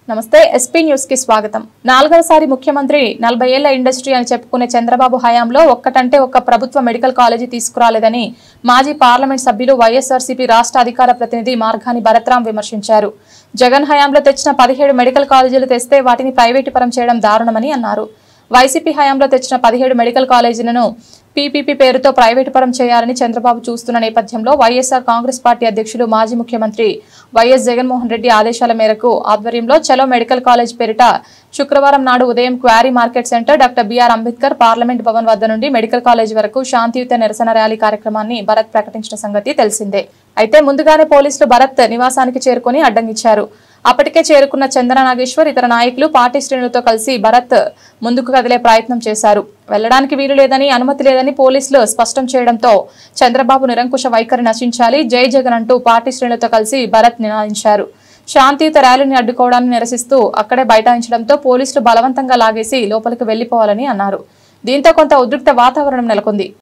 నమస్తే SP news కి స్వాగతం। నాలుగవసారి ముఖ్యమంత్రి 40 ఏళ్ల ఇండస్ట్రీ అని చెప్పుకునే చంద్రబాబు హయాంలో ఒక్కటంటే ఒక్క ప్రభుత్వ మెడికల్ కాలేజీ తీసుకురాలేదని మాజీ పార్లమెంట్ సభ్యులు వైఎస్ఆర్సీపీ రాష్ట్ర అధికార ప్రతినిధి మార్గాని భరత్రాం విమర్శించారు। జగన్ హయాంలో తెచ్చిన 17 మెడికల్ కాలేజీలు తెస్తే వాటిని ప్రైవేటీకరణ చేయడం దారుణమని అన్నారు। వైసీపీ హయాంలో తెచ్చిన 17 మెడికల్ కాలేజీలను పీపీపీ పేరుతో ప్రైవేటీకరణ చేయాలని చంద్రబాబు చూస్తున్న నేపథ్యంలో వైఎస్ఆర్ కాంగ్రెస్ పార్టీ అధ్యక్షులు మాజీ ముఖ్యమంత్రి వైఎస్ జగన్మోహన్ రెడ్డి ఆదేశాల మేరకు ఆధ్వర్యంలో చలో మెడికల్ కాలేజ్ పేరిట శుక్రవారం నాడు ఉదయం quarry market centre doctor BR Ambedkar parliament Bhavan వద్ద నుండి మెడికల్ కాలేజ్ వరకు శాంతియుత నిరసన ర్యాలీ కార్యక్రమాన్ని భరత్ ప్రకటించిన సంగతి తెలిసిందే। అయితే ముందుగానే పోలీసులు భరత్ నివాసానికి చేరుకుని అడ్డంగించారు। అప్పటికే చేరుకున్న చంద్ర నాగేశ్వర్ ఇతర నాయకులు పార్టీ శ్రేణులతో కలిసి భరత్ ముందుకు కదిలే ప్రయత్నం చేశారు। వెళ్లడానికి వీలు లేదని అనుమతి లేదని పోలీసులు స్పష్టం చేయడంతో చంద్రబాబు నిరంకుశ వైఖరి నశించాలి, జై జగన్ అంటూ పార్టీ శ్రేణులతో కలిసి భరత్ నినాదించారు। శాంతియుత ర్యాలీని అడ్డుకోవడాన్ని నిరసిస్తూ అక్కడే బైఠాయించడంతో పోలీసులు బలవంతంగా లాగేసి లోపలికి వెళ్లిపోవాలని అన్నారు। దీంతో కొంత ఉద్రిక్త వాతావరణం నెలకొంది।